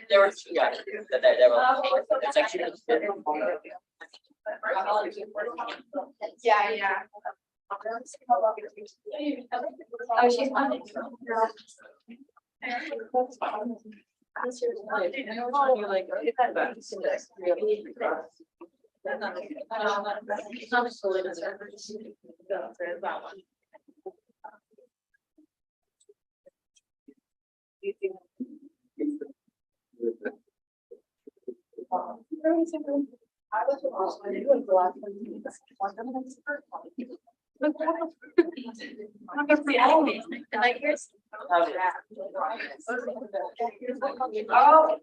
There were two guys that there were. It's actually. Yeah. Oh, she's on it.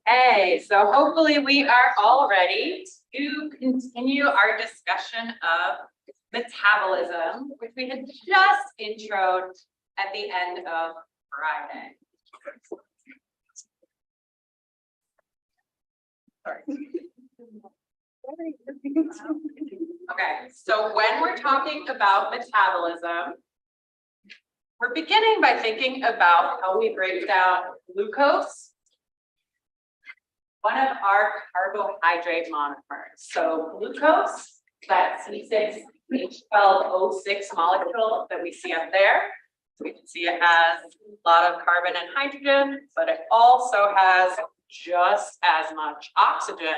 Okay, so hopefully we are all ready to continue our discussion of metabolism, which we had just introed at the end of Friday. Sorry. Okay, so when we're talking about metabolism, we're beginning by thinking about how we break down glucose, one of our carbohydrate monomers. So glucose, that C6H12O6 molecule that we see up there. So we can see it has a lot of carbon and hydrogen, but it also has just as much oxygen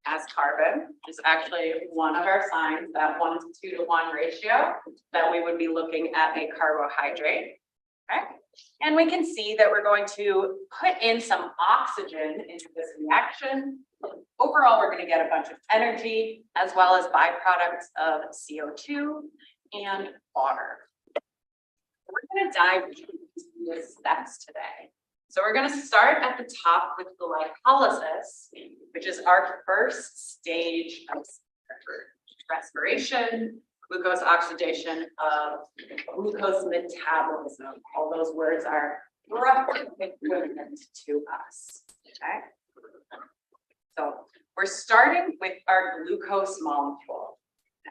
as carbon, which is actually one of our signs, that 1 to 2 to 1 ratio, that we would be looking at a carbohydrate. Okay, and we can see that we're going to put in some oxygen into this reaction. Overall, we're going to get a bunch of energy as well as byproducts of CO2 and water. We're going to dive into the steps today. So we're going to start at the top with glycolysis, which is our first stage of respiration, glucose oxidation, of glucose metabolism. All those words are roughly equivalent to us. Okay. So we're starting with our glucose molecule.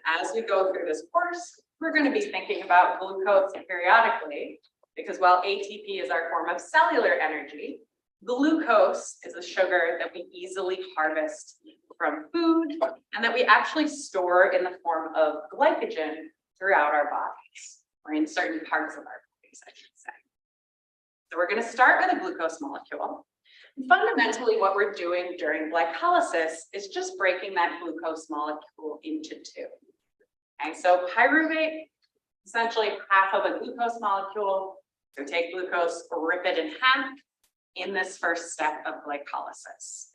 As we go through this course, we're going to be thinking about glucose periodically, because while ATP is our form of cellular energy, glucose is a sugar that we easily harvest from food and that we actually store in the form of glycogen throughout our bodies, or in certain parts of our bodies, I should say. So we're going to start with a glucose molecule. And fundamentally, what we're doing during glycolysis is just breaking that glucose molecule into two. Okay, so pyruvate, essentially half of a glucose molecule. So take glucose, rip it in half in this first step of glycolysis.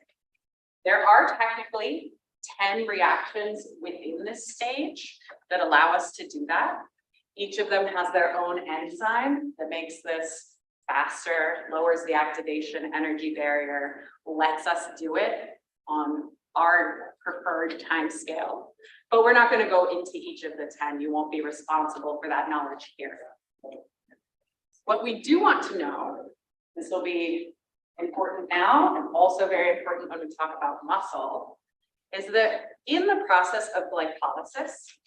There are technically 10 reactions within this stage that allow us to do that. Each of them has their own enzyme that makes this faster, lowers the activation energy barrier, lets us do it on our preferred time scale. But we're not going to go into each of the 10. You won't be responsible for that knowledge here. What we do want to know, this will be important now and also very important when we talk about muscle, is that in the process of glycolysis,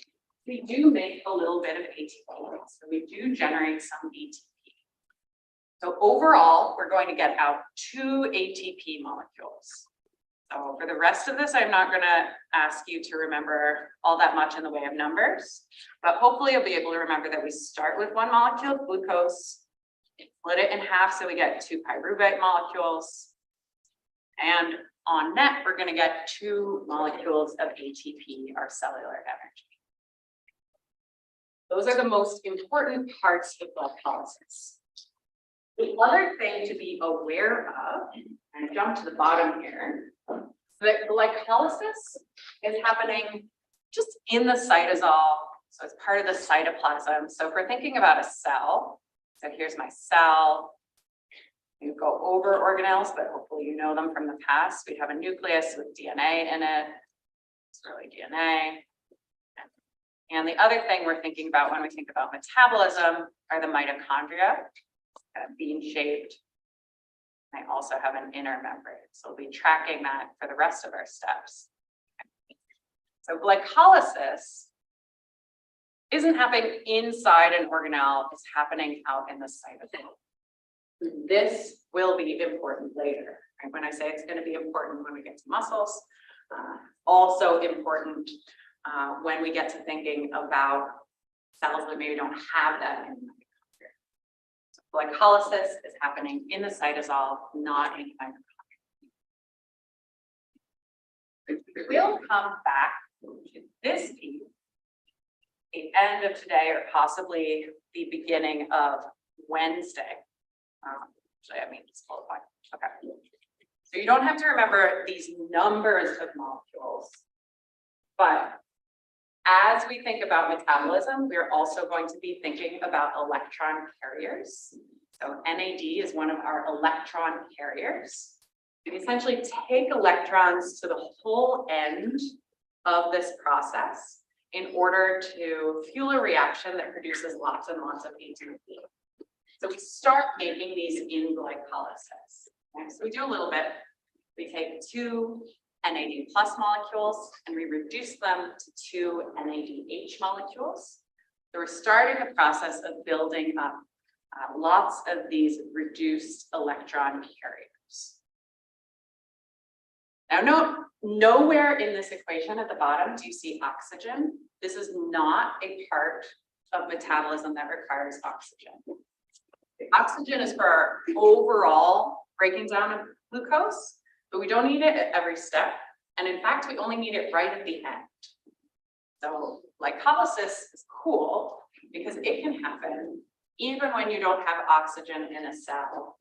we do make a little bit of ATP. So we do generate some ATP. So overall, we're going to get out 2 ATP molecules. So for the rest of this, I'm not going to ask you to remember all that much in the way of numbers, but hopefully you'll be able to remember that we start with one molecule, glucose, split it in half so we get 2 pyruvate molecules, and on net, we're going to get 2 molecules of ATP, our cellular energy. Those are the most important parts of glycolysis. The other thing to be aware of, and jump to the bottom here, that glycolysis is happening just in the cytosol. So it's part of the cytoplasm. So if we're thinking about a cell, so here's my cell. You go over organelles, but hopefully you know them from the past. We have a nucleus with DNA in it. It's really DNA. And the other thing we're thinking about when we think about metabolism are the mitochondria, kind of bean-shaped. They also have an inner membrane, so we'll be tracking that for the rest of our steps. So glycolysis isn't happening inside an organelle, it's happening out in the cytosol. This will be important later, Right? When I say it's going to be important when we get to muscles, also important when we get to thinking about cells that maybe don't have that in the mitochondria. So glycolysis is happening in the cytosol, not in the mitochondria. We'll come back to this piece, the end of today, or possibly the beginning of Wednesday. Actually, I mean, it's qualified. Okay. So you don't have to remember these numbers of molecules, but as we think about metabolism, we're also going to be thinking about electron carriers. So NAD is one of our electron carriers. We essentially take electrons to the whole end of this process in order to fuel a reaction that produces lots and lots of ATP. So we start making these in glycolysis. Okay, so we do a little bit. We take 2 NAD plus molecules and we reduce them to 2 NADH molecules. So we're starting the process of building up lots of these reduced electron carriers. Now, note, nowhere in this equation at the bottom do you see oxygen. This is not a part of metabolism that requires oxygen. The oxygen is for our overall breaking down of glucose, but we don't need it at every step. And in fact, we only need it right at the end. So glycolysis is cool because it can happen even when you don't have oxygen in a cell,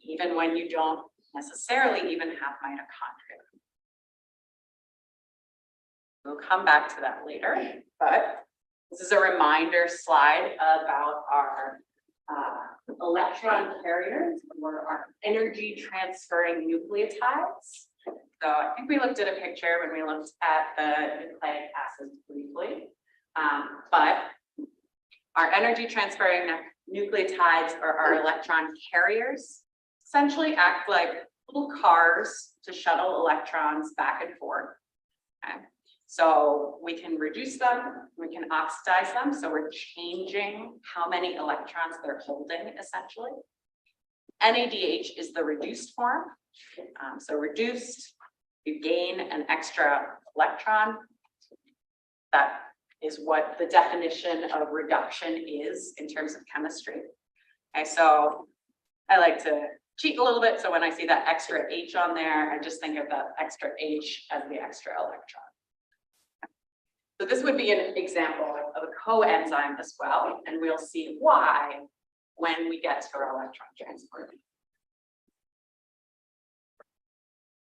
even when you don't necessarily even have mitochondria. We'll come back to that later, but this is a reminder slide about our electron carriers, or our energy transferring nucleotides. So I think we looked at a picture when we looked at the nucleic acids briefly, but our energy transferring nucleotides, or our electron carriers, essentially act like little cars to shuttle electrons back and forth. Okay. So we can reduce them, we can oxidize them, so we're changing how many electrons they're holding, essentially. NADH is the reduced form. So reduced, you gain an extra electron. That is what the definition of reduction is in terms of chemistry. Okay, so I like to cheat a little bit. So when I see that extra H on there, I just think of that extra H as the extra electron. So this would be an example of a coenzyme as well, and we'll see why when we get to our electron transport.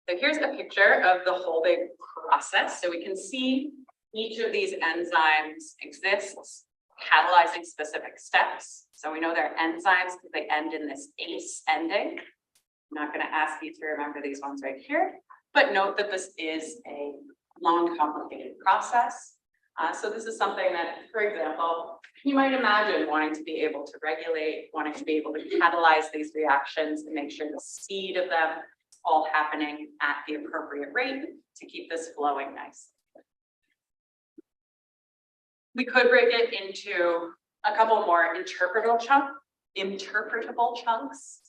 So here's a picture of the whole big process. So we can see each of these enzymes exists catalyzing specific steps. So we know they're enzymes because they end in this ACE ending. I'm not going to ask you to remember these ones right here, but note that this is a long, complicated process. So this is something that, for example, you might imagine wanting to be able to regulate, wanting to be able to catalyze these reactions and make sure the speed of them is all happening at the appropriate rate to keep this flowing nicely. We could break it into a couple more interpretable chunks.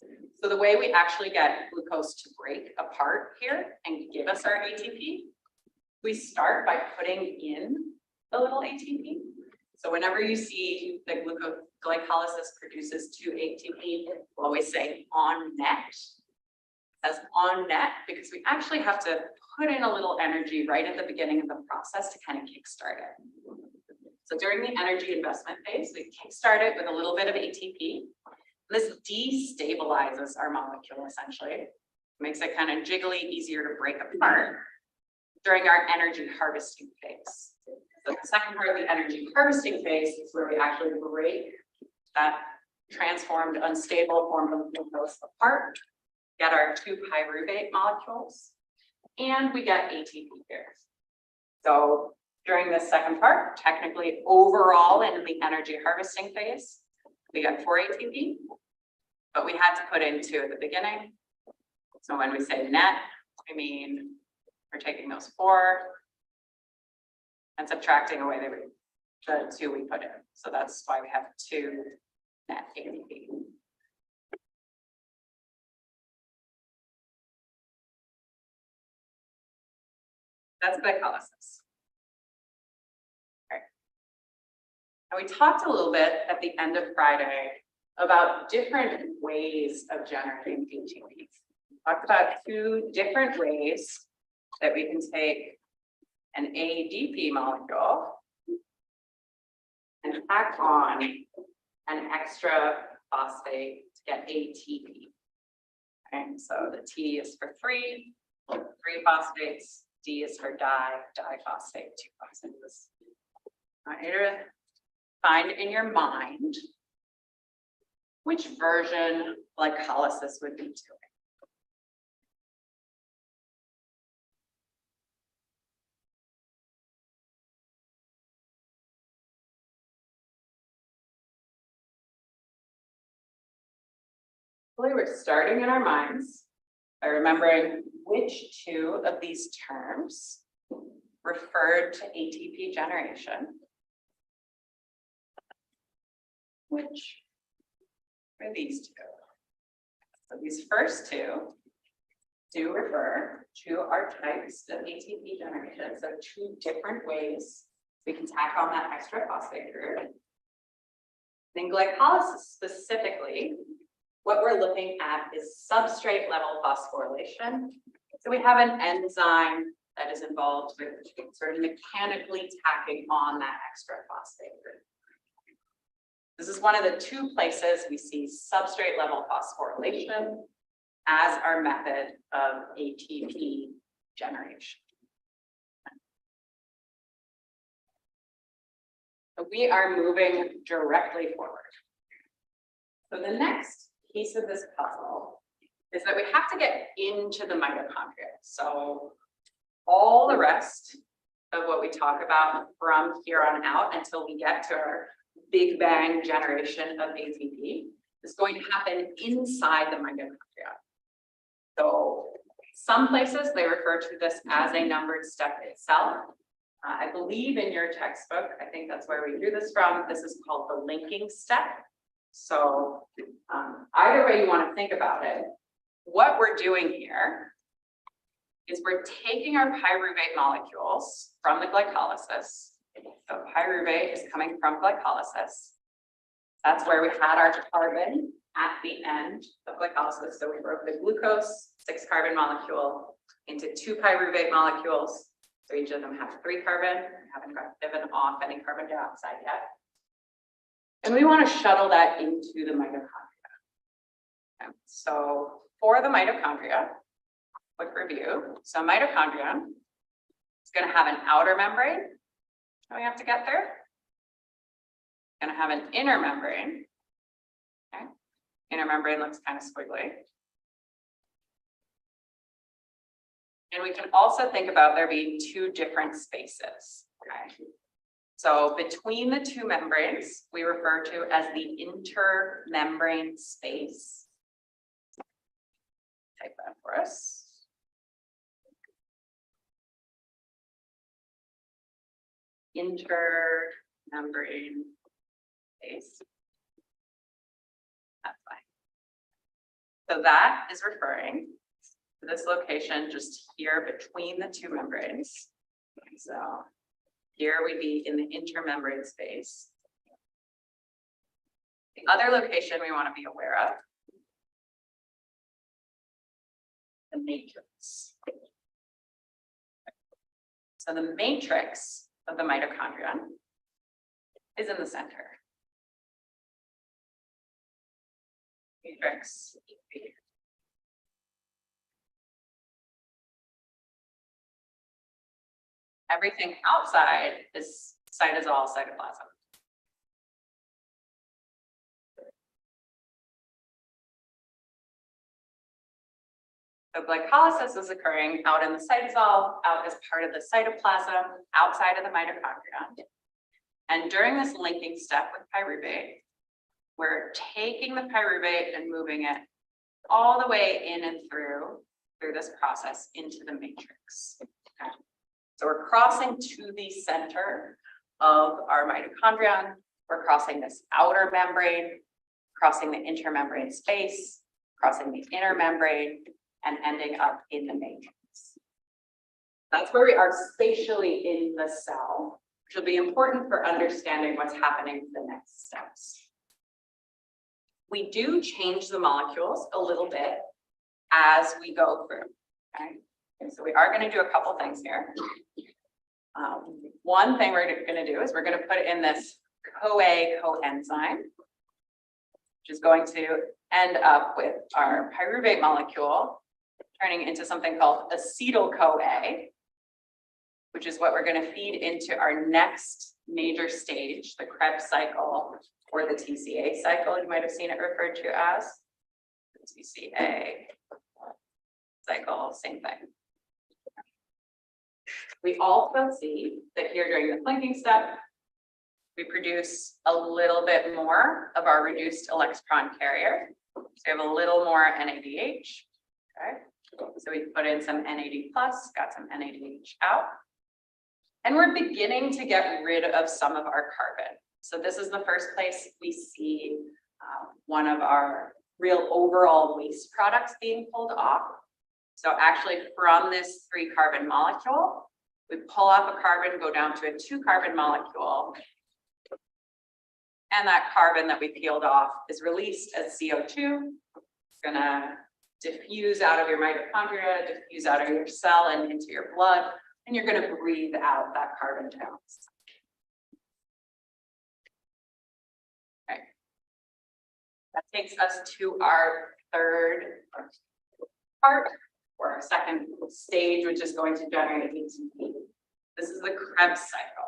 So the way we actually get glucose to break apart here and give us our ATP, we start by putting in a little ATP. So whenever you see the glycolysis produces 2 ATP, we'll always say on net. As on net, because we actually have to put in a little energy right at the beginning of the process to kind of kickstart it. So during the energy investment phase, we kickstart it with a little bit of ATP. This destabilizes our molecule, essentially. Makes it kind of jiggly, easier to break apart during our energy harvesting phase. So the second part of the energy harvesting phase is where we actually break that transformed, unstable form of glucose apart, get our 2 pyruvate molecules, and we get ATP pairs. So during this second part, technically overall in the energy harvesting phase, we got 4 ATP, but we had to put in 2 at the beginning. So when we say net, I mean, we're taking those 4 and subtracting away the 2 we put in. So that's why we have 2 net ATP. That's glycolysis. Okay. And we talked a little bit at the end of Friday about different ways of generating ATP. We talked about 2 different ways that we can take an ADP molecule and tack on an extra phosphate to get ATP. Okay, so the T is for 3 phosphates, D is for diphosphate, 2 phosphates. I want you to find in your mind which version glycolysis would be doing. We're starting in our minds by remembering which 2 of these terms referred to ATP generation. Which are these 2? So these first 2 do refer to our types of ATP generation. So 2 different ways we can tack on that extra phosphate group. In glycolysis specifically, what we're looking at is substrate level phosphorylation. So we have an enzyme that is involved with sort of mechanically tacking on that extra phosphate group. This is one of the 2 places we see substrate level phosphorylation as our method of ATP generation. So we are moving directly forward. So the next piece of this puzzle is that we have to get into the mitochondria. So all the rest of what we talk about from here on out until we get to our Big Bang generation of ATP is going to happen inside the mitochondria. So some places they refer to this as a numbered step itself. I believe in your textbook, I think that's where we drew this from. This is called the linking step. So either way you want to think about it, what we're doing here is we're taking our pyruvate molecules from the glycolysis. So pyruvate is coming from glycolysis. That's where we had our carbon at the end of glycolysis. So we broke the glucose 6-carbon molecule into 2 pyruvate molecules. So each of them have 3 carbon. We haven't given off any carbon dioxide yet. And we want to shuttle that into the mitochondria. Okay. So for the mitochondria, quick review. So mitochondria is going to have an outer membrane that we have to get through. It's going to have an inner membrane. Okay. Inner membrane looks kind of squiggly. And we can also think about there being 2 different spaces. Okay. So between the 2 membranes, we refer to as the intermembrane space. Type that for us. Intermembrane space. That's fine. So that is referring to this location just here between the 2 membranes. So here we'd be in the intermembrane space. The other location we want to be aware of, the matrix. So the matrix of the mitochondria is in the center. Matrix. Everything outside is cytosol cytoplasm. So glycolysis is occurring out in the cytosol, out as part of the cytoplasm, outside of the mitochondria. And during this linking step with pyruvate, we're taking the pyruvate and moving it all the way in and through this process into the matrix. Okay. So we're crossing to the center of our mitochondrion. We're crossing this outer membrane, crossing the intermembrane space, crossing the inner membrane, and ending up in the matrix. That's where we are spatially in the cell, which will be important for understanding what's happening in the next steps. We do change the molecules a little bit as we go through, okay? And so we are going to do a couple things here. One thing we're going to do is we're going to put in this CoA coenzyme, which is going to end up with our pyruvate molecule turning into something called acetyl-CoA, which is what we're going to feed into our next major stage, the Krebs cycle or the TCA cycle. You might have seen it referred to as the TCA cycle, same thing. We also see that here during the linking step, we produce a little bit more of our reduced electron carrier. So we have a little more NADH, okay? So we put in some NAD+, got some NADH out. And we're beginning to get rid of some of our carbon. So this is the first place we see one of our real overall waste products being pulled off. So actually from this 3-carbon molecule, we pull off a carbon, go down to a 2-carbon molecule. And that carbon that we peeled off is released as CO2. It's gonna diffuse out of your mitochondria, diffuse out of your cell and into your blood, and you're gonna breathe out that carbon dioxide. Okay. That takes us to our third part, or our second stage, which is going to generate ATP. This is the Krebs cycle.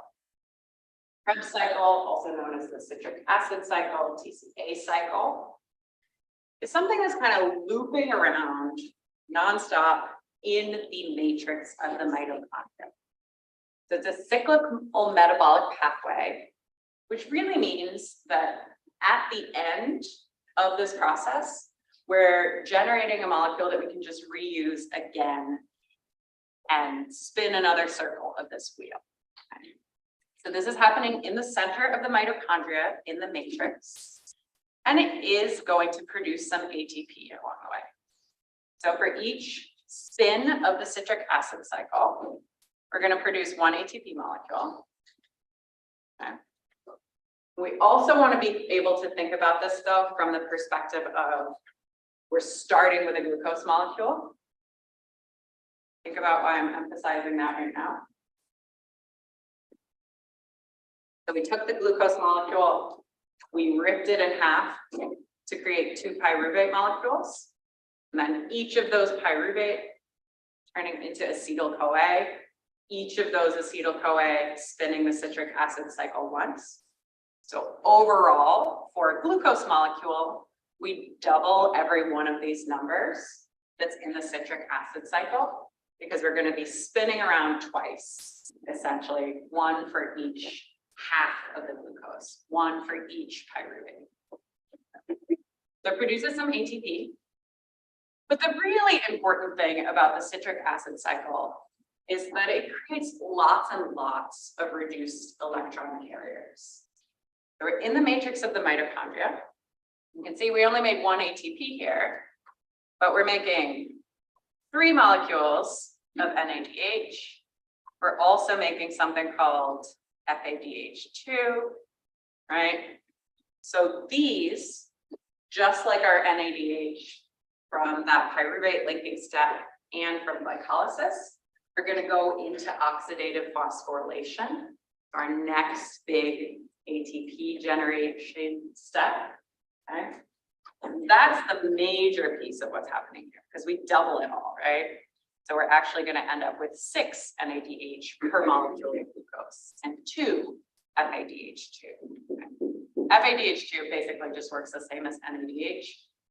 Krebs cycle, also known as the citric acid cycle, TCA cycle, is something that's kind of looping around nonstop in the matrix of the mitochondria. So it's a cyclical metabolic pathway, which really means that at the end of this process, we're generating a molecule that we can just reuse again and spin another circle of this wheel. Okay. So this is happening in the center of the mitochondria in the matrix, and it is going to produce some ATP along the way. So for each spin of the citric acid cycle, we're going to produce 1 ATP molecule. Okay. We also want to be able to think about this though from the perspective of we're starting with a glucose molecule. Think about why I'm emphasizing that right now. So we took the glucose molecule, we ripped it in half to create 2 pyruvate molecules. And then each of those pyruvate turning into acetyl-CoA, each of those acetyl-CoA spinning the citric acid cycle once. So overall, for a glucose molecule, we double every one of these numbers that's in the citric acid cycle, because we're going to be spinning around twice, essentially 1 for each half of the glucose, 1 for each pyruvate. So it produces some ATP. But the really important thing about the citric acid cycle is that it creates lots and lots of reduced electron carriers. So we're in the matrix of the mitochondria. You can see we only made 1 ATP here, but we're making 3 molecules of NADH. We're also making something called FADH2, right? So these, just like our NADH from that pyruvate linking step and from glycolysis, are going to go into oxidative phosphorylation, our next big ATP generation step. Okay? And that's the major piece of what's happening here, because we double it all, right? So we're actually going to end up with 6 NADH per molecule of glucose and 2 FADH2. Okay. FADH2 basically just works the same as NADH.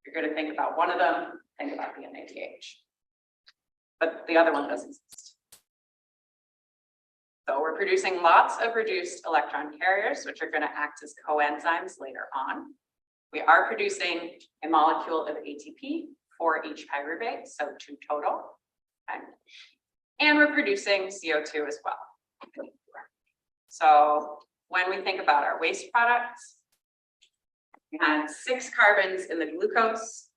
You're going to think about one of them, think about the NADH. But the other one doesn't exist. So we're producing lots of reduced electron carriers, which are going to act as coenzymes later on. We are producing a molecule of ATP for each pyruvate, so 2 total. Okay. And we're producing CO2 as well. So when we think about our waste products, we had 6 carbons in the glucose,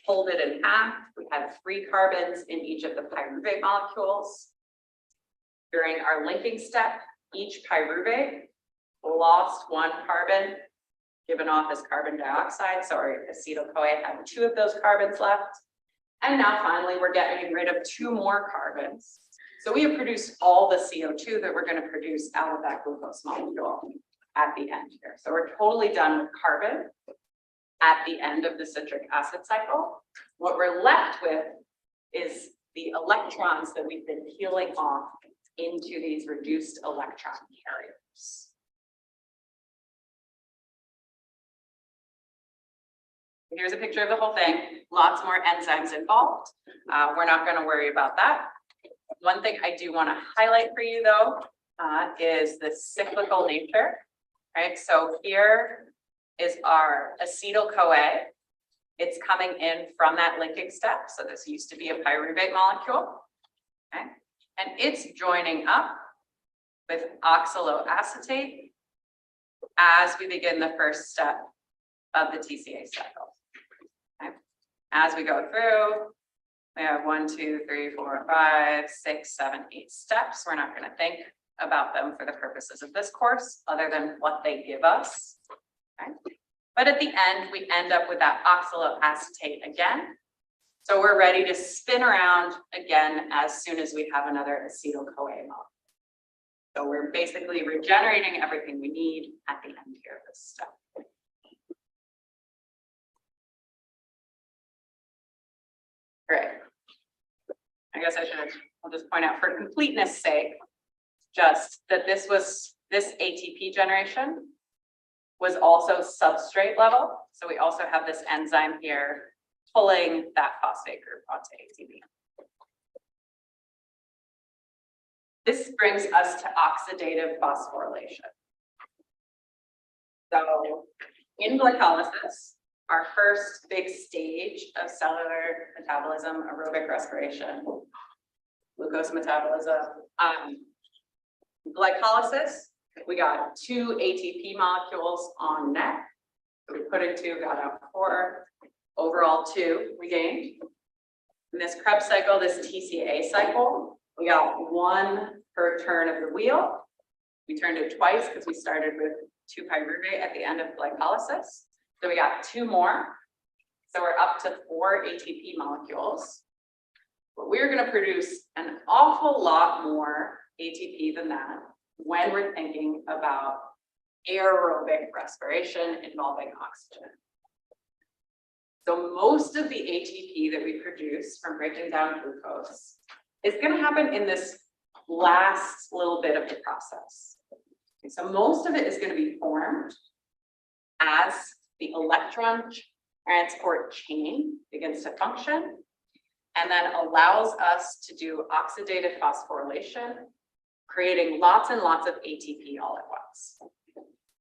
pulled it in half. We had 3 carbons in each of the pyruvate molecules. During our linking step, each pyruvate lost one carbon, given off as carbon dioxide. So our acetyl-CoA had 2 of those carbons left. And now finally, we're getting rid of 2 more carbons. So we have produced all the CO2 that we're going to produce out of that glucose molecule at the end here. So we're totally done with carbon at the end of the citric acid cycle. What we're left with is the electrons that we've been peeling off into these reduced electron carriers. Here's a picture of the whole thing. Lots more enzymes involved. We're not going to worry about that. One thing I do want to highlight for you, though, is the cyclical nature. Right. So here is our acetyl-CoA. It's coming in from that linking step. So this used to be a pyruvate molecule. Okay. And it's joining up with oxaloacetate as we begin the first step of the TCA cycle. Okay. As we go through, we have 1, 2, 3, 4, 5, 6, 7, 8 steps. We're not going to think about them for the purposes of this course, other than what they give us. Okay. But at the end, we end up with that oxaloacetate again. So we're ready to spin around again as soon as we have another acetyl-CoA molecule. So we're basically regenerating everything we need at the end here of this step. Great. I guess I'll just point out for completeness sake, just that this ATP generation was also substrate level. So we also have this enzyme here pulling that phosphate group onto ATP. This brings us to oxidative phosphorylation. So in glycolysis, our first big stage of cellular metabolism, aerobic respiration, glucose metabolism, glycolysis, we got 2 ATP molecules on net. So we put in 2, got out 4, overall 2 we gained. In this Krebs cycle, this TCA cycle, we got 1 per turn of the wheel. We turned it twice because we started with 2 pyruvate at the end of glycolysis. So we got 2 more. So we're up to 4 ATP molecules. But we're going to produce an awful lot more ATP than that when we're thinking about aerobic respiration involving oxygen. So most of the ATP that we produce from breaking down glucose is going to happen in this last little bit of the process. Okay, so most of it is going to be formed as the electron transport chain begins to function and then allows us to do oxidative phosphorylation, creating lots and lots of ATP all at once.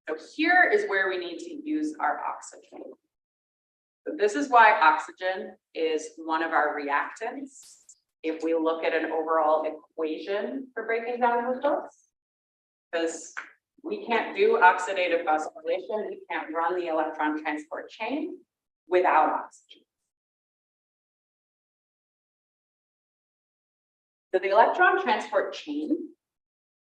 So here is where we need to use our oxygen. So this is why oxygen is one of our reactants. If we look at an overall equation for breaking down glucose, because we can't do oxidative phosphorylation, we can't run the electron transport chain without oxygen. So the electron transport chain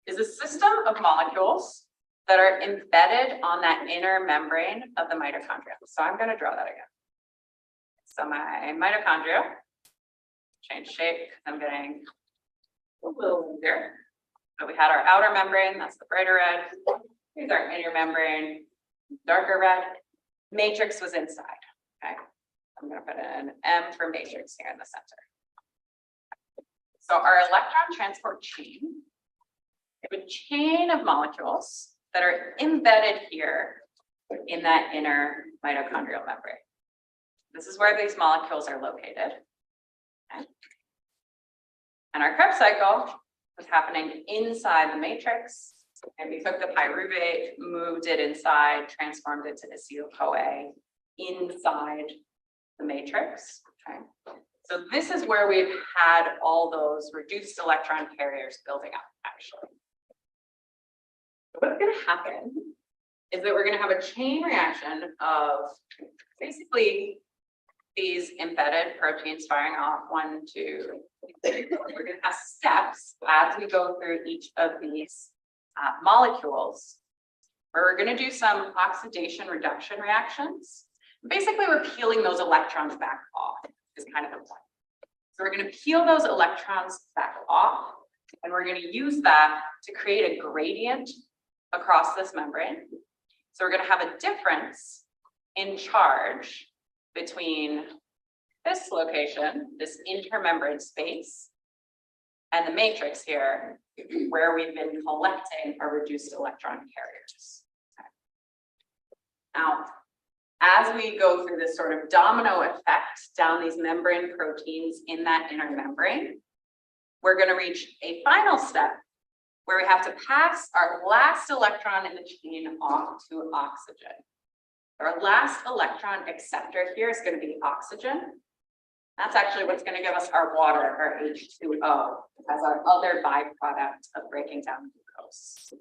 is a system of molecules that are embedded on that inner membrane of the mitochondria. So I'm going to draw that again. So my mitochondria, change shape, I'm getting a little easier. So we had our outer membrane, that's the brighter red. Here's our inner membrane, darker red. Matrix was inside. Okay. I'm going to put an M for matrix here in the center. So our electron transport chain, we have a chain of molecules that are embedded here in that inner mitochondrial membrane. This is where these molecules are located. Okay. And our Krebs cycle was happening inside the matrix. And we took the pyruvate, moved it inside, transformed it to acetyl-CoA inside the matrix. Okay. So this is where we've had all those reduced electron carriers building up, actually. What's going to happen is that we're going to have a chain reaction of basically these embedded proteins firing off 1, 2, 3, 4. We're going to have steps as we go through each of these molecules, we're going to do some oxidation reduction reactions. Basically, we're peeling those electrons back off is kind of the point. So we're going to peel those electrons back off, and we're going to use that to create a gradient across this membrane. So we're going to have a difference in charge between this location, this intermembrane space, and the matrix here, where we've been collecting our reduced electron carriers. Okay. Now, as we go through this sort of domino effect down these membrane proteins in that inner membrane, we're going to reach a final step where we have to pass our last electron in the chain off to oxygen. Our last electron acceptor here is going to be oxygen. That's actually what's going to give us our water, our H2O, as our other byproduct of breaking down glucose.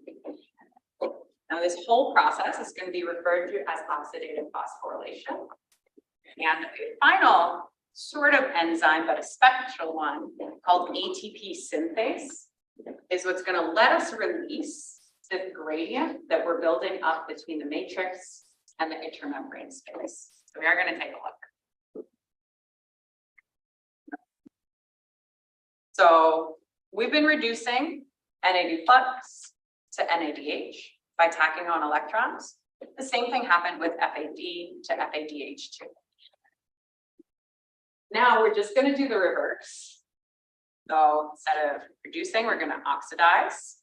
Now, this whole process is going to be referred to as oxidative phosphorylation. And a final sort of enzyme, but a special one called ATP synthase, is what's going to let us release this gradient that we're building up between the matrix and the intermembrane space. So we are going to take a look. So we've been reducing NAD+ to NADH by tacking on electrons. The same thing happened with FAD to FADH2. Now we're just going to do the reverse. So instead of reducing, we're going to oxidize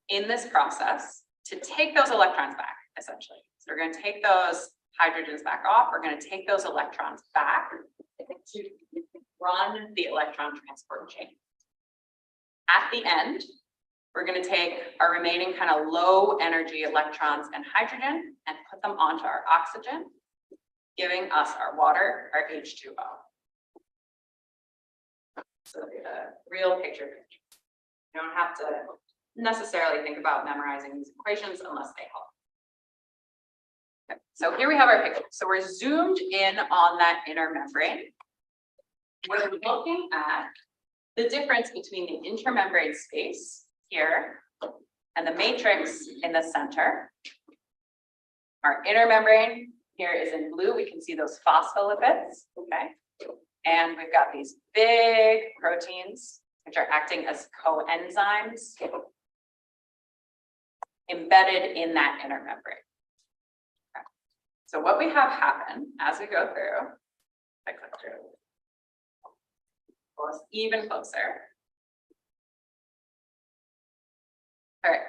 in this process to take those electrons back, essentially. So we're going to take those hydrogens back off. We're going to take those electrons back to run the electron transport chain. At the end, we're going to take our remaining kind of low energy electrons and hydrogen and put them onto our oxygen, giving us our water, our H2O. So the real picture. You don't have to necessarily think about memorizing these equations unless they help. Okay, so here we have our picture. So we're zoomed in on that inner membrane. We're looking at the difference between the intermembrane space here and the matrix in the center. Our inner membrane here is in blue. We can see those phospholipids, okay? And we've got these big proteins, which are acting as coenzymes embedded in that inner membrane. Okay. So what we have happen as we go through, I click through, well, it's even closer. All right,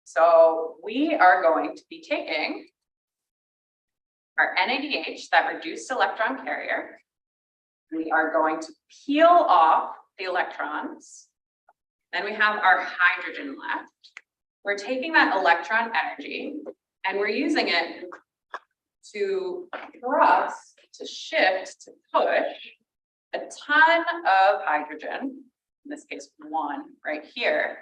so we are going to be taking our NADH, that reduced electron carrier. We are going to peel off the electrons. Then we have our hydrogen left. We're taking that electron energy and we're using it to thrust, to shift, to push a ton of hydrogen, in this case, one right here,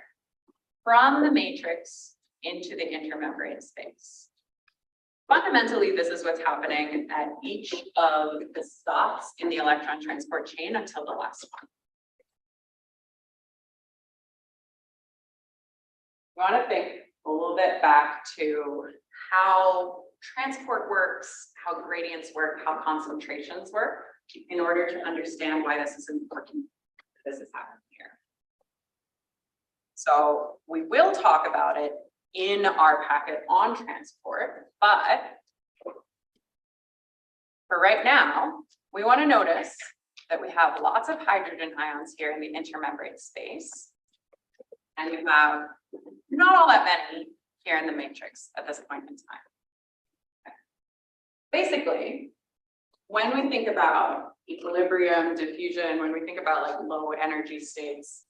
from the matrix into the intermembrane space. Fundamentally, this is what's happening at each of the stops in the electron transport chain until the last one. We want to think a little bit back to how transport works, how gradients work, how concentrations work, in order to understand why this is important. This is happening here. So we will talk about it in our packet on transport, but for right now, we want to notice that we have lots of hydrogen ions here in the intermembrane space, and we have not all that many here in the matrix at this point in time. Okay. Basically, when we think about equilibrium, diffusion, when we think about like low energy states,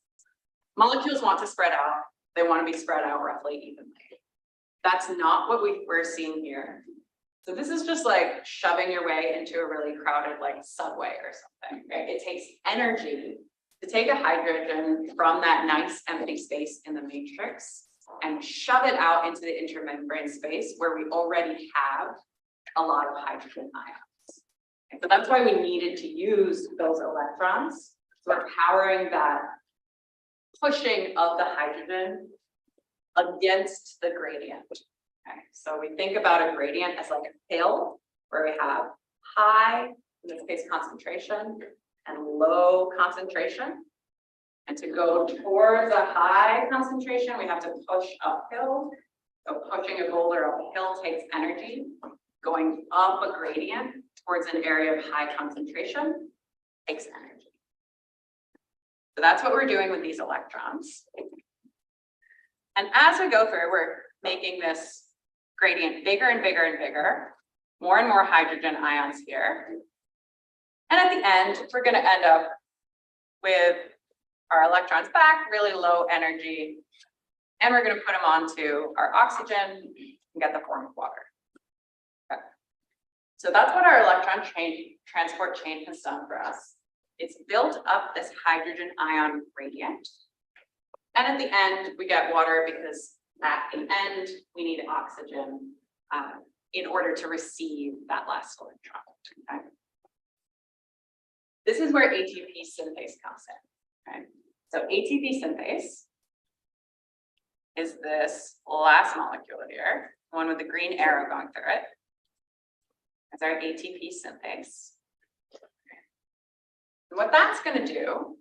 molecules want to spread out. They want to be spread out roughly evenly. That's not what we're seeing here. So this is just like shoving your way into a really crowded like subway or something, right? It takes energy to take a hydrogen from that nice empty space in the matrix and shove it out into the intermembrane space where we already have a lot of hydrogen ions. And so that's why we needed to use those electrons. So we're powering that pushing of the hydrogen against the gradient. Okay, so we think about a gradient as like a hill where we have high, in this case, concentration and low concentration. And to go towards a high concentration, we have to push uphill. So pushing a boulder uphill takes energy. Going up a gradient towards an area of high concentration takes energy. So that's what we're doing with these electrons. And as we go through, we're making this gradient bigger and bigger and bigger, more and more hydrogen ions here. And at the end, we're going to end up with our electrons back, really low energy, and we're going to put them onto our oxygen and get the form of water. Okay. So that's what our electron transport chain has done for us. It's built up this hydrogen ion gradient. And at the end, we get water because at the end, we need oxygen in order to receive that last electron. Okay. This is where ATP synthase comes in. Okay. So ATP synthase is this last molecule here, the one with the green arrow going through it. That's our ATP synthase. And what that's going to do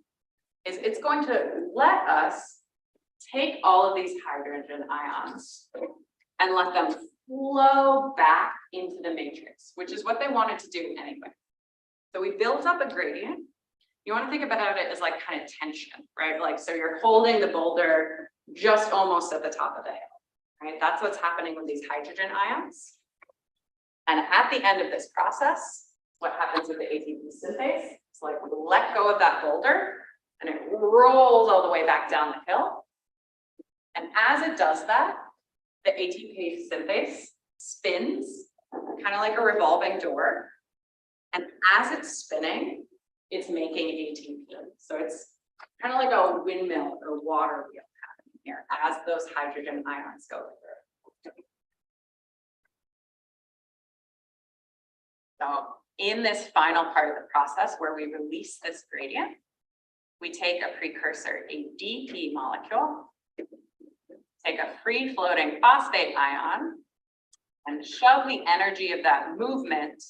is it's going to let us take all of these hydrogen ions and let them flow back into the matrix, which is what they wanted to do anyway. So we built up a gradient. You want to think about it as like kind of tension, right? Like, so you're holding the boulder just almost at the top of the hill, right? That's what's happening with these hydrogen ions. And at the end of this process, what happens with the ATP synthase? It's like we let go of that boulder and it rolls all the way back down the hill. And as it does that, the ATP synthase spins, kind of like a revolving door. And as it's spinning, it's making ATP. So it's kind of like a windmill or water wheel happening here as those hydrogen ions go through. So in this final part of the process where we release this gradient, we take a precursor, a DP molecule, take a free floating phosphate ion, and shove the energy of that movement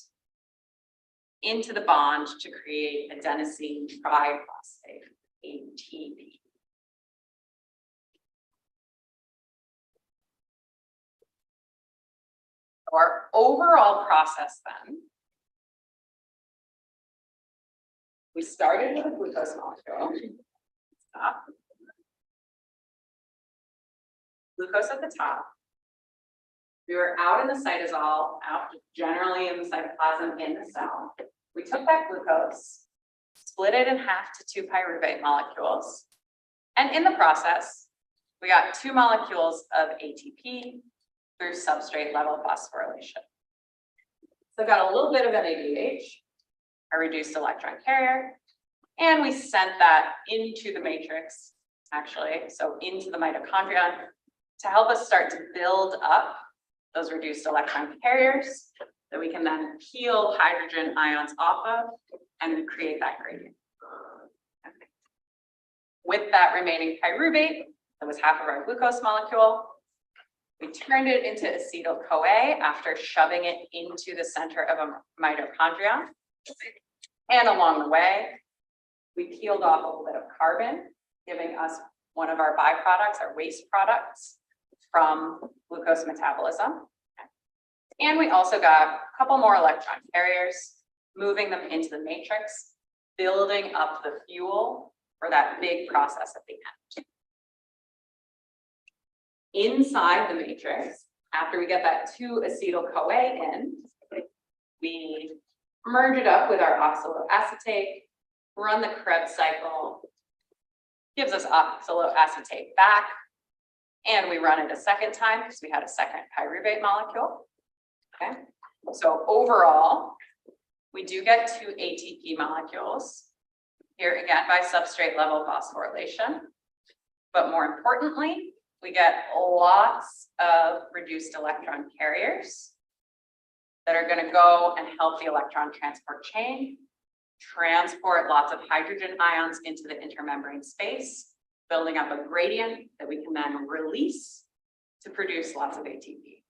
into the bond to create adenosine triphosphate, ATP. Our overall process then, we started with a glucose molecule. Stop. Glucose at the top. We were out in the cytosol, out generally in the cytoplasm in the cell. We took that glucose, split it in half to 2 pyruvate molecules. And in the process, we got 2 molecules of ATP through substrate level phosphorylation. So got a little bit of NADH, a reduced electron carrier, and we sent that into the matrix, actually, so into the mitochondria to help us start to build up those reduced electron carriers that we can then peel hydrogen ions off of and create that gradient. Okay. With that remaining pyruvate, that was half of our glucose molecule, we turned it into acetyl-CoA after shoving it into the center of a mitochondria. And along the way, we peeled off a little bit of carbon, giving us one of our byproducts, our waste products from glucose metabolism. And we also got a couple more electron carriers, moving them into the matrix, building up the fuel for that big process at the end. Inside the matrix, after we get that 2-acetyl-CoA in, we merge it up with our oxaloacetate, run the Krebs cycle, gives us oxaloacetate back, and we run it a second time because we had a second pyruvate molecule. Okay, so overall, we do get 2 ATP molecules, here again by substrate level phosphorylation, but more importantly, we get lots of reduced electron carriers that are going to go and help the electron transport chain, transport lots of hydrogen ions into the intermembrane space, building up a gradient that we can then release to produce lots of ATP.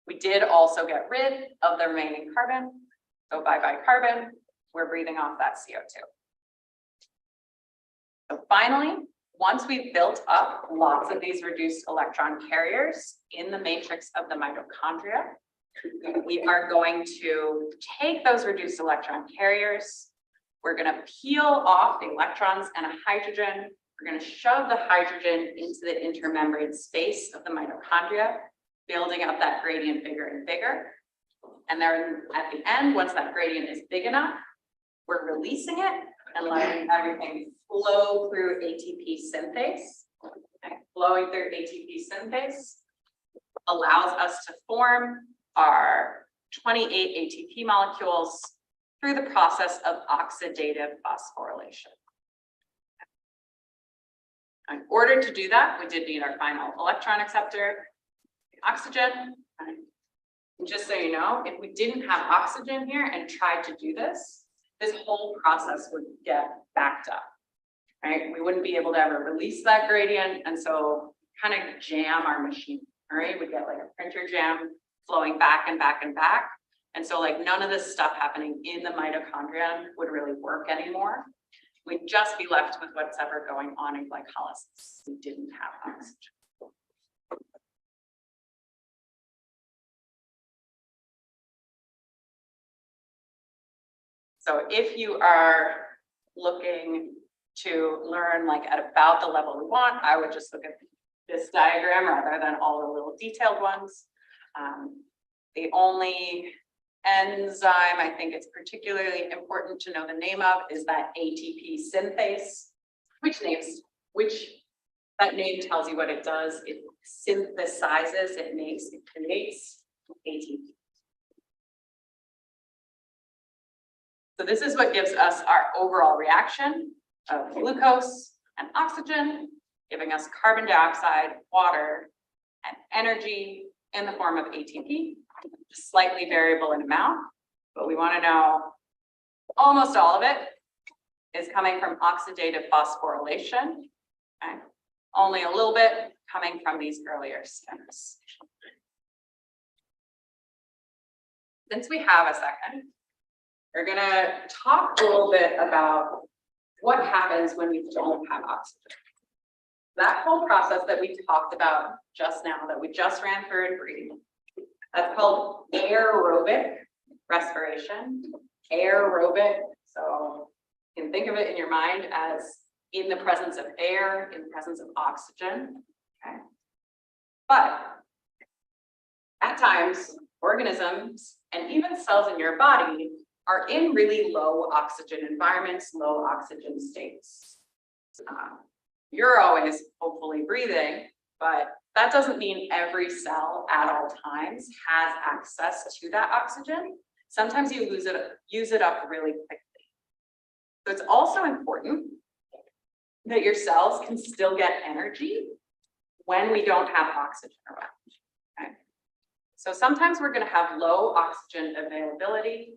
We did also get rid of the remaining carbon. So bye-bye carbon, we're breathing off that CO2. So finally, once we've built up lots of these reduced electron carriers in the matrix of the mitochondria, we are going to take those reduced electron carriers. We're going to peel off the electrons and a hydrogen. We're going to shove the hydrogen into the intermembrane space of the mitochondria, building up that gradient bigger and bigger. And then at the end, once that gradient is big enough, we're releasing it and letting everything flow through ATP synthase. Okay. Flowing through ATP synthase allows us to form our 28 ATP molecules through the process of oxidative phosphorylation. In order to do that, we did need our final electron acceptor, oxygen. And just so you know, if we didn't have oxygen here and tried to do this, this whole process would get backed up, right? We wouldn't be able to ever release that gradient, and so kind of jam our machine, right? We get like a printer jam flowing back and back and back. And so like none of this stuff happening in the mitochondria would really work anymore. We'd just be left with what's ever going on in glycolysis. We didn't have oxygen. So if you are looking to learn like at about the level we want, I would just look at this diagram rather than all the little detailed ones. The only enzyme I think it's particularly important to know the name of is that ATP synthase, which that name tells you what it does. It synthesizes, it creates ATP. So this is what gives us our overall reaction of glucose and oxygen, giving us carbon dioxide, water, and energy in the form of ATP, slightly variable in amount, but we want to know almost all of it is coming from oxidative phosphorylation. Okay? Only a little bit coming from these earlier steps. Since we have a second, we're going to talk a little bit about what happens when we don't have oxygen. That whole process that we talked about just now, that we just ran through and breathed, that's called aerobic respiration. Aerobic, so you can think of it in your mind as in the presence of air, in the presence of oxygen. Okay. But at times, organisms and even cells in your body are in really low oxygen environments, low oxygen states. You're always hopefully breathing, but that doesn't mean every cell at all times has access to that oxygen. Sometimes you use it up really quickly. So it's also important that your cells can still get energy when we don't have oxygen around. Okay? So sometimes we're going to have low oxygen availability,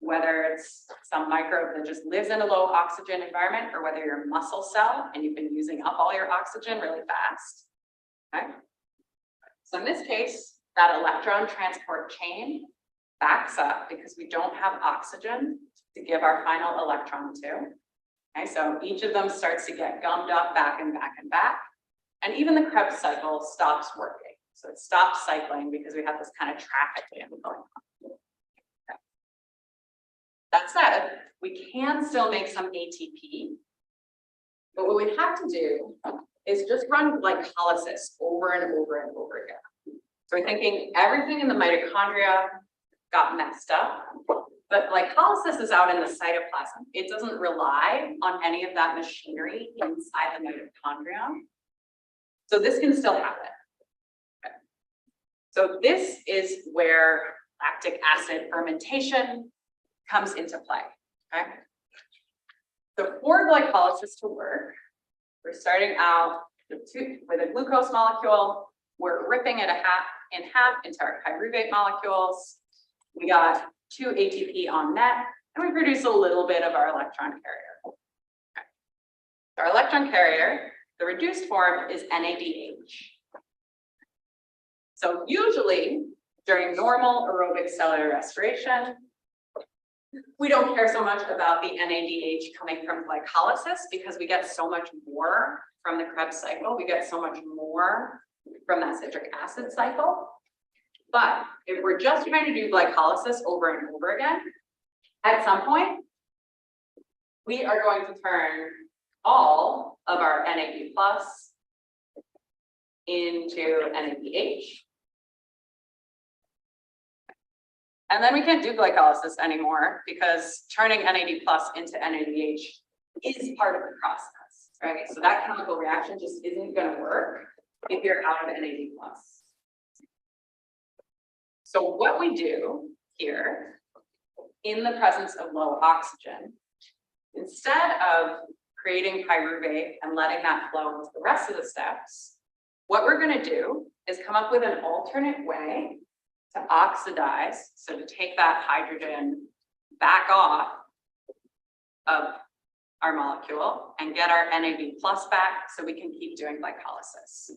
whether it's some microbe that just lives in a low oxygen environment, or whether you're a muscle cell and you've been using up all your oxygen really fast. Okay. So in this case, that electron transport chain backs up because we don't have oxygen to give our final electron to. Okay, so each of them starts to get gummed up back and back and back. And even the Krebs cycle stops working. So it stops cycling because we have this kind of traffic jam going on. Okay. That said, we can still make some ATP, but what we have to do is just run glycolysis over and over and over again. So we're thinking everything in the mitochondria got messed up, but glycolysis is out in the cytoplasm. It doesn't rely on any of that machinery inside the mitochondria. So this can still happen. Okay. So this is where lactic acid fermentation comes into play. Okay. So for glycolysis to work, we're starting out with a glucose molecule. We're ripping it in half into our pyruvate molecules. We got 2 ATP on net, and we produce a little bit of our electron carrier. Okay. So our electron carrier, the reduced form is NADH. So usually during normal aerobic cellular respiration, we don't care so much about the NADH coming from glycolysis because we get so much more from the Krebs cycle. We get so much more from that citric acid cycle. But if we're just trying to do glycolysis over and over again, at some point, we are going to turn all of our NAD plus into NADH. And then we can't do glycolysis anymore because turning NAD plus into NADH is part of the process, right? So that chemical reaction just isn't going to work if you're out of NAD plus. So what we do here in the presence of low oxygen, instead of creating pyruvate and letting that flow into the rest of the steps, what we're going to do is come up with an alternate way to oxidize, so to take that hydrogen back off of our molecule and get our NAD plus back so we can keep doing glycolysis.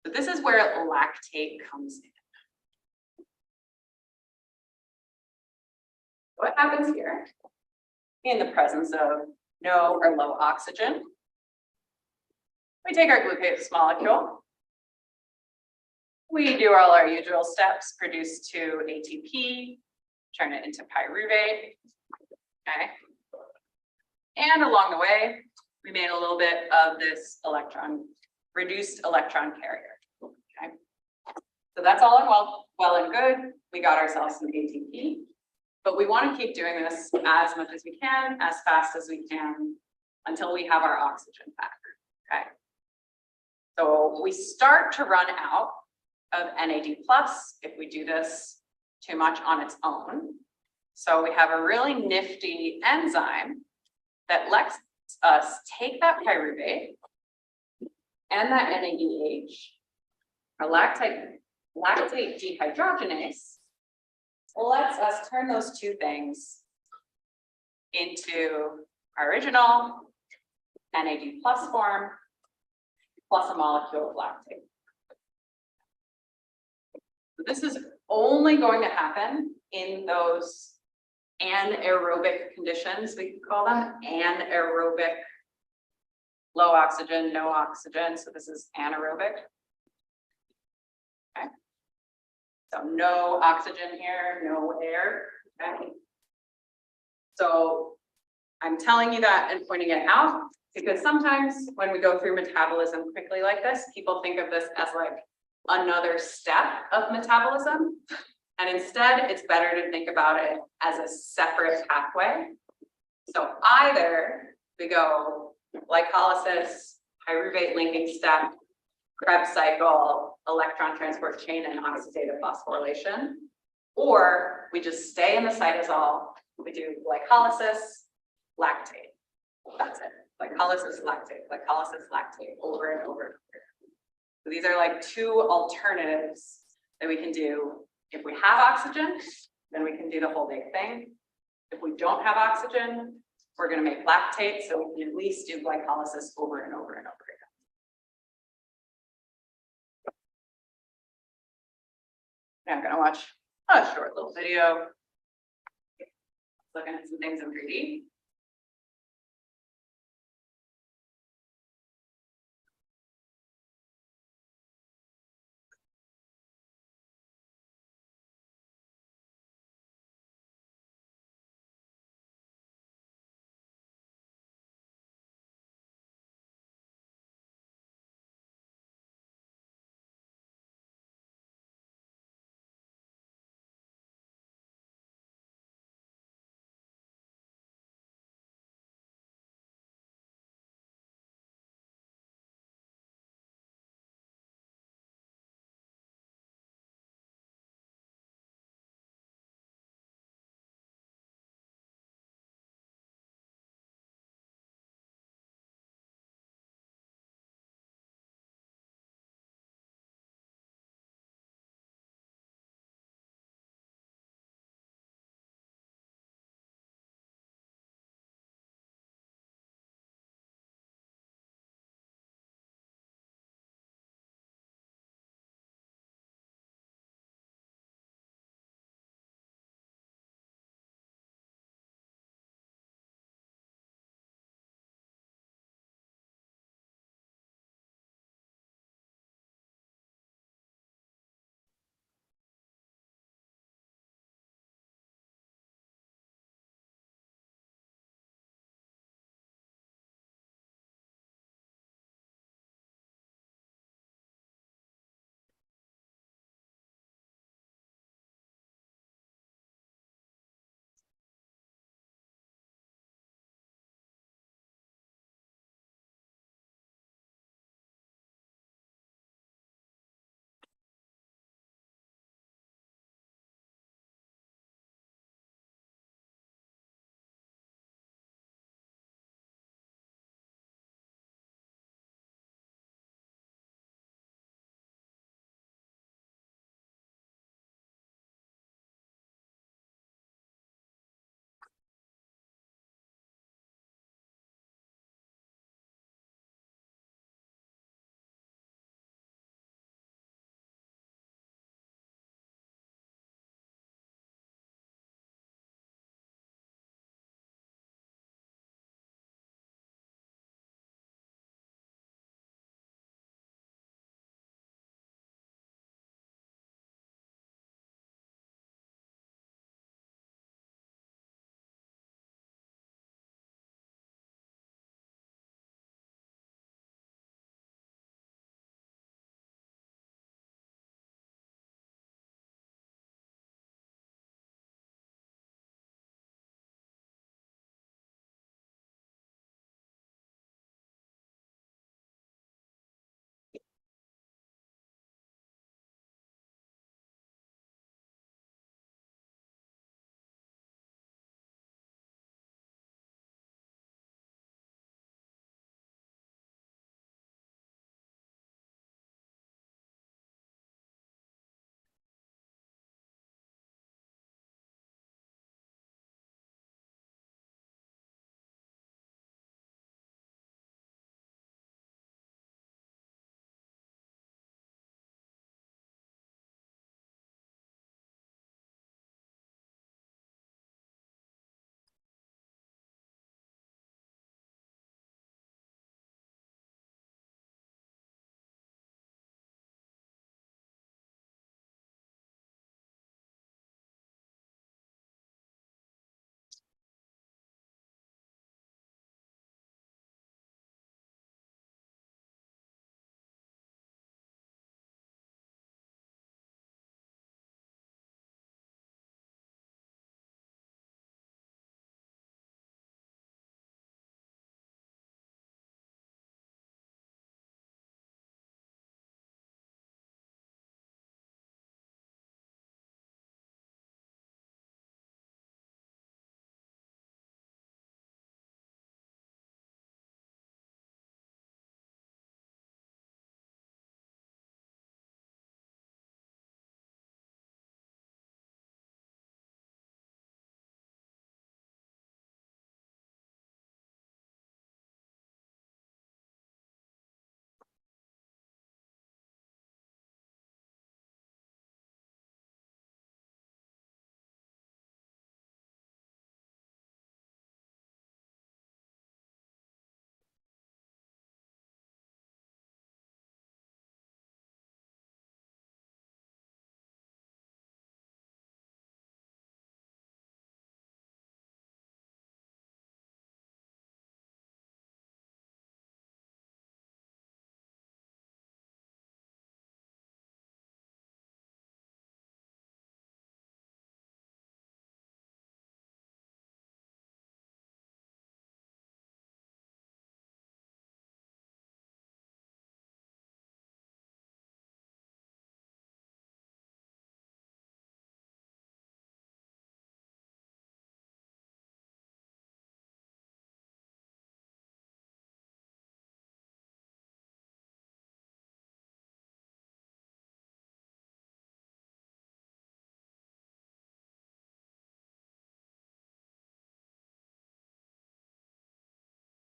So this is where lactate comes in. What happens here in the presence of no or low oxygen? We take our glucose molecule. We do all our usual steps, produce 2 ATP, turn it into pyruvate, okay? And along the way, we made a little bit of this reduced electron carrier, okay? So that's all well and good. We got ourselves some ATP, but we want to keep doing this as much as we can, as fast as we can, until we have our oxygen back, okay? So we start to run out of NAD plus if we do this too much on its own. So we have a really nifty enzyme that lets us take that pyruvate and that NADH, or lactate dehydrogenase, lets us turn those two things into our original NAD plus form plus a molecule of lactate. This is only going to happen in those anaerobic conditions, we could call them anaerobic, low oxygen, no oxygen. So this is anaerobic. Okay. So no oxygen here, no air. Okay. So I'm telling you that and pointing it out because sometimes when we go through metabolism quickly like this, people think of this as like another step of metabolism. And instead, it's better to think about it as a separate pathway. So either we go glycolysis, pyruvate linking step, Krebs cycle, electron transport chain, and oxidative phosphorylation, or we just stay in the cytosol, we do glycolysis, lactate. That's it. Glycolysis, lactate, over and over and over. So these are like 2 alternatives that we can do. If we have oxygen, then we can do the whole big thing. If we don't have oxygen, we're going to make lactate, so we can at least do glycolysis over and over and over again. Now I'm going to watch a short little video looking at some things in 3D.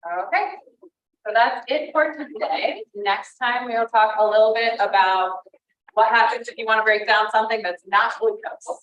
Okay, so that's it for today. Next time we will talk a little bit about what happens if you want to break down something that's not glucose.